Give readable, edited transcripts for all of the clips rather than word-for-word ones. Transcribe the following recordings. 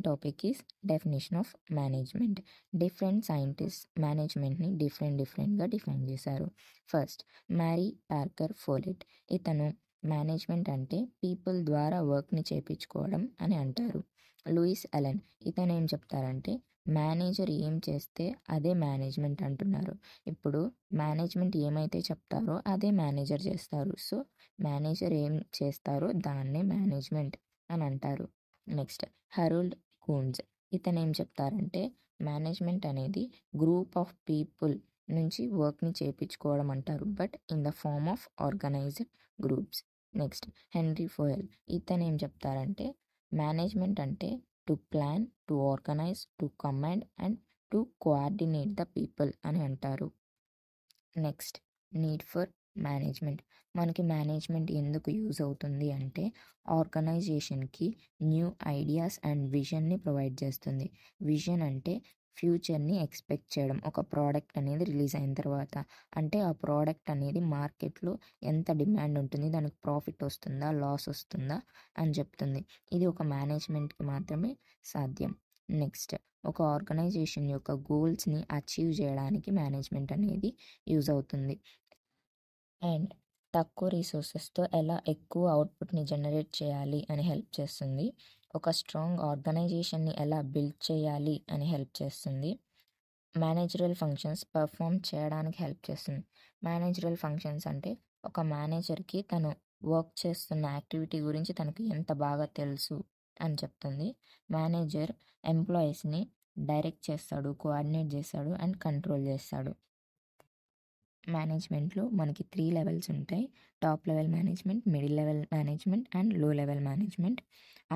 Topic is definition of management. Different scientist మేనేజ్మెంట్ని డిఫరెంట్గా define చేశారు. First, Mary Parker Follett. ఇతను మేనేజ్మెంట్ అంటే పీపుల్ ద్వారా వర్క్ని చేయించుకోవడం అని అంటారు. Louis Allen. ఇతను ఏం చెప్తారంటే మేనేజర్ ఏం చేస్తే అదే మేనేజ్మెంట్ అంటున్నారు. ఇప్పుడు మేనేజ్మెంట్ ఏమైతే చెప్తారో అదే మేనేజర్ చేస్తారు. సో మేనేజర్ ఏం చేస్తారో దాన్నే మేనేజ్మెంట్ అని అంటారు. నెక్స్ట్, హరోల్డ్ కూన్స్. ఇతను ఏం చెప్తారంటే మేనేజ్మెంట్ అనేది గ్రూప్ ఆఫ్ పీపుల్ నుంచి వర్క్ని చేయించుకోవడం అంటారు, but in the form of organized groups. Next, Henry Fayol. ఇతను ఏం చెప్తారంటే మేనేజ్మెంట్ అంటే to plan, to organize, to command and to coordinate the people అని అంటారు. Next, need for management. మనకి మేనేజ్మెంట్ ఎందుకు యూజ్ అవుతుంది అంటే ఆర్గనైజేషన్కి న్యూ ఐడియాస్ అండ్ విజన్ని ప్రొవైడ్ చేస్తుంది. విజన్ అంటే ఫ్యూచర్ని ఎక్స్పెక్ట్ చేయడం. ఒక ప్రోడక్ట్ అనేది రిలీజ్ అయిన తర్వాత అంటే ఆ ప్రోడక్ట్ అనేది మార్కెట్లో ఎంత డిమాండ్ ఉంటుంది, దానికి ప్రాఫిట్ వస్తుందా లాస్ వస్తుందా అని చెప్తుంది. ఇది ఒక మేనేజ్మెంట్కి మాత్రమే సాధ్యం. నెక్స్ట్, ఒక ఆర్గనైజేషన్ యొక్క గోల్స్ని అచీవ్ చేయడానికి మేనేజ్మెంట్ అనేది యూజ్ అవుతుంది. అండ్ తక్కువ రిసోర్సెస్తో ఎలా ఎక్కువ అవుట్పుట్ని జనరేట్ చేయాలి అని హెల్ప్ చేస్తుంది. ఒక స్ట్రాంగ్ ఆర్గనైజేషన్ని ఎలా బిల్డ్ చేయాలి అని హెల్ప్ చేస్తుంది. మేనేజరల్ ఫంక్షన్స్ పర్ఫామ్ చేయడానికి హెల్ప్ చేస్తుంది. మేనేజరల్ ఫంక్షన్స్ అంటే ఒక మేనేజర్కి తను వర్క్ చేస్తున్న యాక్టివిటీ గురించి తనకి ఎంత బాగా తెలుసు అని చెప్తుంది. మేనేజర్ ఎంప్లాయీస్ని డైరెక్ట్ చేస్తాడు, కోఆర్డినేట్ చేస్తాడు అండ్ కంట్రోల్ చేస్తాడు. మేనేజ్మెంట్లో మనకి 3 లెవెల్స్ ఉంటాయి. Top level management, middle level management and లో లెవెల్ మేనేజ్మెంట్.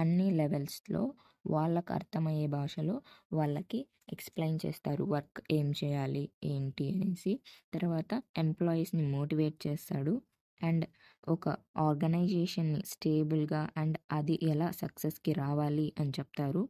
అన్ని లెవెల్స్లో వాళ్ళకు అర్థమయ్యే భాషలో వాళ్ళకి ఎక్స్ప్లెయిన్ చేస్తారు వర్క్ ఏం చేయాలి ఏంటి అనేసి. తర్వాత ఎంప్లాయీస్ని మోటివేట్ చేస్తాడు అండ్ ఒక ఆర్గనైజేషన్ని స్టేబుల్గా అండ్ అది ఎలా సక్సెస్కి రావాలి అని చెప్తారు.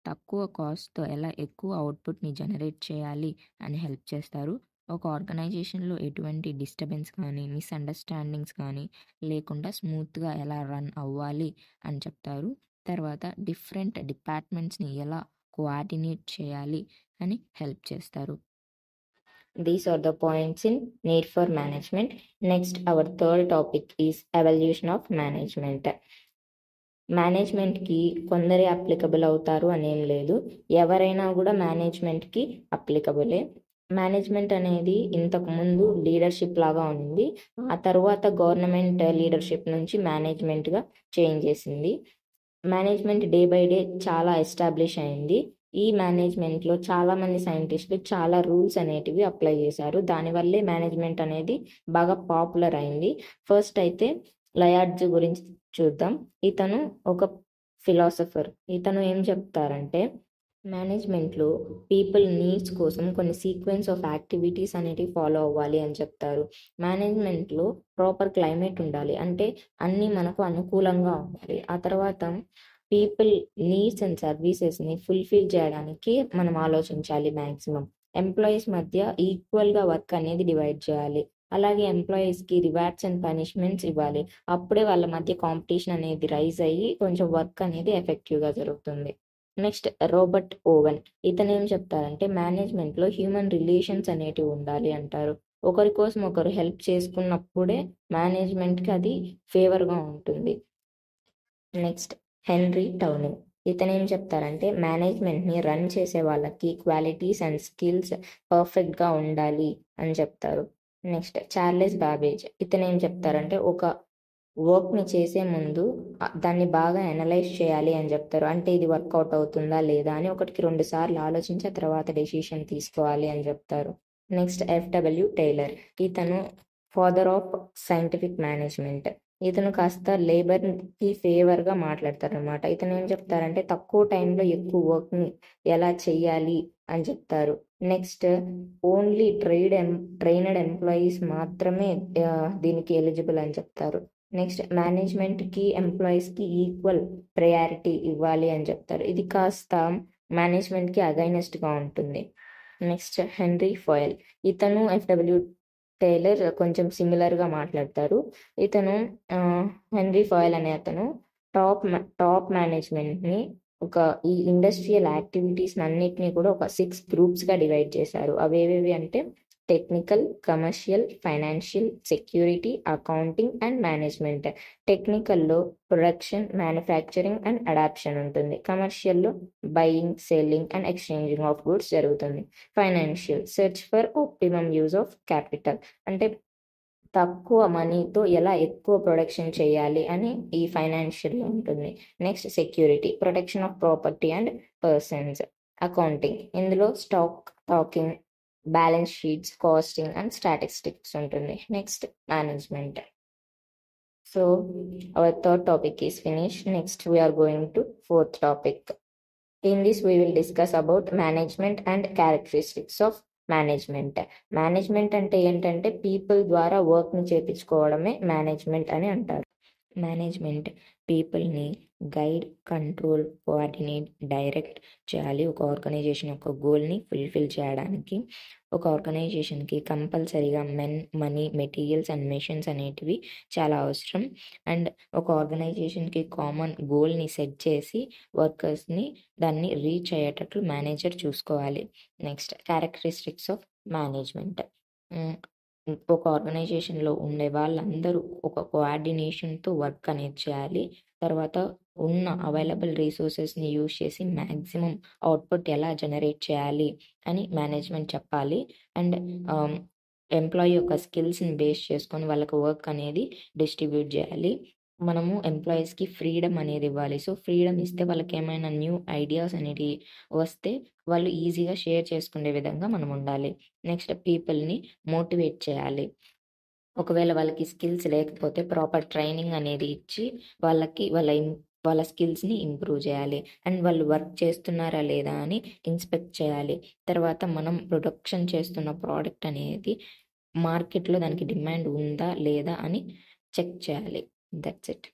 తక్కువ కాస్ట్తో ఎలా ఎక్కువ అవుట్పుట్ని జనరేట్ చేయాలి అని హెల్ప్ చేస్తారు. ఒక ఆర్గనైజేషన్లో ఎటువంటి డిస్టర్బెన్స్ కానీ మిస్అండర్స్టాండింగ్స్ కానీ లేకుండా స్మూత్గా ఎలా రన్ అవ్వాలి అని చెప్తారు. తర్వాత డిఫరెంట్ డిపార్ట్మెంట్స్ని ఎలా కోఆర్డినేట్ చేయాలి అని హెల్ప్ చేస్తారు. These are the points in need for management. Next, our third topic is evolution of management. మేనేజ్మెంట్కి కొందరే అప్లికబుల్ అవుతారు అనేం లేదు, ఎవరైనా కూడా మేనేజ్మెంట్కి అప్లికబులే. మేనేజ్మెంట్ అనేది ఇంతకుముందు లీడర్షిప్ లాగా ఉంది, ఆ తర్వాత గవర్నమెంట్ లీడర్షిప్ నుంచి మేనేజ్మెంట్గా చేంజ్ చేసింది. మేనేజ్మెంట్ డే బై డే చాలా ఎస్టాబ్లిష్ అయింది. ఈ మేనేజ్మెంట్లో చాలామంది సైంటిస్టులు చాలా రూల్స్ అనేటివి అప్లై చేశారు, దానివల్లే మేనేజ్మెంట్ అనేది బాగా పాపులర్ అయింది. ఫస్ట్ అయితే లయార్డ్జ్ గురించి చూద్దాం. ఇతను ఒక ఫిలాసఫర్. ఇతను ఏం చెప్తారంటే మేనేజ్మెంట్లో పీపుల్ నీడ్స్ కోసం కొన్ని సీక్వెన్స్ ఆఫ్ యాక్టివిటీస్ అనేటివి ఫాలో అవ్వాలి అని చెప్తారు. మేనేజ్మెంట్లో ప్రాపర్ క్లైమేట్ ఉండాలి, అంటే అన్నీ మనకు అనుకూలంగా ఉండాలి. ఆ తర్వాత పీపుల్ నీడ్స్ అండ్ సర్వీసెస్ని ఫుల్ఫిల్ చేయడానికి మనం ఆలోచించాలి. మ్యాక్సిమం ఎంప్లాయీస్ మధ్య ఈక్వల్గా వర్క్ అనేది డివైడ్ చేయాలి. అలాగే ఎంప్లాయీస్కి రివార్డ్స్ అండ్ పనిష్మెంట్స్ ఇవ్వాలి, అప్పుడే వాళ్ళ మధ్య కాంపిటీషన్ అనేది రైజ్ అయ్యి కొంచెం వర్క్ అనేది ఎఫెక్టివ్గా జరుగుతుంది. Next, Robert Owen. ఇతను ఏం చెప్తారంటే మేనేజ్మెంట్లో హ్యూమన్ రిలేషన్స్ అనేటివి ఉండాలి అంటారు. ఒకరి కోసం ఒకరు హెల్ప్ చేసుకున్నప్పుడే మేనేజ్మెంట్కి అది ఫేవర్గా ఉంటుంది. Next, Henry Towne. ఇతను ఏం చెప్తారంటే మేనేజ్మెంట్ని రన్ చేసే వాళ్ళకి క్వాలిటీస్ అండ్ స్కిల్స్ పర్ఫెక్ట్గా ఉండాలి అని చెప్తారు. Next, Charles Babbage. ఇతను ఏం చెప్తారంటే ఒక వర్క్ని చేసే ముందు దాన్ని బాగా అనలైజ్ చేయాలి అని చెప్తారు, అంటే ఇది వర్కౌట్ అవుతుందా లేదా అని 1-2 సార్లు ఆలోచించిన తర్వాత డెసిషన్ తీసుకోవాలి అని చెప్తారు. Next, FW Taylor. ఇతను ఫాదర్ ఆఫ్ సైంటిఫిక్ మేనేజ్మెంట్. ఇతను కాస్త లేబర్కి ఫేవర్గా మాట్లాడతారు అనమాట. ఇతను ఏం చెప్తారంటే తక్కువ టైంలో ఎక్కువ వర్క్ని ఎలా చెయ్యాలి అని చెప్తారు. నెక్స్ట్, ఓన్లీ ట్రైనడ్ ఎంప్లాయీస్ మాత్రమే దీనికి ఎలిజిబుల్ అని చెప్తారు. నెక్స్ట్, మేనేజ్మెంట్కి ఎంప్లాయీస్కి ఈక్వల్ ప్రయారిటీ ఇవ్వాలి అని చెప్తారు. ఇది కాస్త మేనేజ్మెంట్కి అగైనెస్ట్గా ఉంటుంది. Next, Henry Fayol. ఇతను ఎఫ్డబ్ల్యూ టైలర్ కొంచెం సిమిలర్గా మాట్లాడతారు. ఇతను హెన్రీ ఫోయల్ అనే అతను టాప్ మేనేజ్మెంట్ని ఈ ఇండస్ట్రియల్ యాక్టివిటీస్ అన్నిటిని కూడా ఒక 6 గ్రూప్స్గా డివైడ్ చేశారు. అవేవేవి అంటే technical, commercial, financial, security, accounting and management. టెక్నికల్లో ప్రొడక్షన్, మ్యానుఫ్యాక్చరింగ్ అండ్ అడాప్షన్ ఉంటుంది. కమర్షియల్లో buying, selling and exchanging of goods జరుగుతుంది. Financial, search for optimum use of capital, అంటే తక్కువ మనీతో ఎలా ఎక్కువ ప్రొడక్షన్ చేయాలి అని ఈ ఫైనాన్షియల్ ఉంటుంది. Next security, protection of property and persons. Accounting, ఇందులో talking, balance sheets, costing and statistics ఉంటుంది. Next management. So our third topic is finish. Next we're going to fourth topic. In this we will discuss about management and characteristics of management. Management అంటే ఏంటంటే people ద్వారా వర్క్ని చేపించుకోవడమే management అని అంటారు. Management పీపుల్ని guide, control, coordinate, direct చేయాలి ఒక organisation యొక్క గోల్ని ఫుల్ఫిల్ చేయడానికి. ఒక ఆర్గనైజేషన్కి కంపల్సరీగా మనీ, మెటీరియల్స్ అండ్ మెషిన్స్ అనేటివి చాలా అవసరం. అండ్ ఒక ఆర్గనైజేషన్కి కామన్ గోల్ని సెట్ చేసి వర్కర్స్ని దాన్ని రీచ్ అయ్యేటట్లు మేనేజర్ చూసుకోవాలి. Next characteristics of management. ఒక ఆర్గనైజేషన్లో ఉండే వాళ్ళందరూ ఒక కోఆర్డినేషన్తో వర్క్ అనేది చేయాలి. తర్వాత ఉన్న అవైలబుల్ రిసోర్సెస్ని యూజ్ చేసి మ్యాక్సిమం అవుట్పుట్ ఎలా జనరేట్ చేయాలి అని మేనేజ్మెంట్ చెప్పాలి. అండ్ ఎంప్లాయీ యొక్క స్కిల్స్ని బేస్ చేసుకొని వాళ్ళకి వర్క్ అనేది డిస్ట్రిబ్యూట్ చేయాలి. మనము ఎంప్లాయీస్కి ఫ్రీడమ్ అనేది ఇవ్వాలి. సో ఫ్రీడమ్ ఇస్తే వాళ్ళకి ఏమైనా న్యూ ఐడియాస్ అనేవి వస్తే వాళ్ళు ఈజీగా షేర్ చేసుకునే విధంగా మనం ఉండాలి. నెక్స్ట్ పీపుల్ని మోటివేట్ చేయాలి. ఒకవేళ వాళ్ళకి స్కిల్స్ లేకపోతే ప్రాపర్ ట్రైనింగ్ అనేది ఇచ్చి వాళ్ళకి వాళ్ళ స్కిల్స్ని ఇంప్రూవ్ చేయాలి. అండ్ వాళ్ళు వర్క్ చేస్తున్నారా లేదా అని ఇన్స్పెక్ట్ చేయాలి. తర్వాత మనం ప్రొడక్షన్ చేస్తున్న ప్రోడక్ట్ అనేది మార్కెట్లో దానికి డిమాండ్ ఉందా లేదా అని చెక్ చేయాలి. That's it.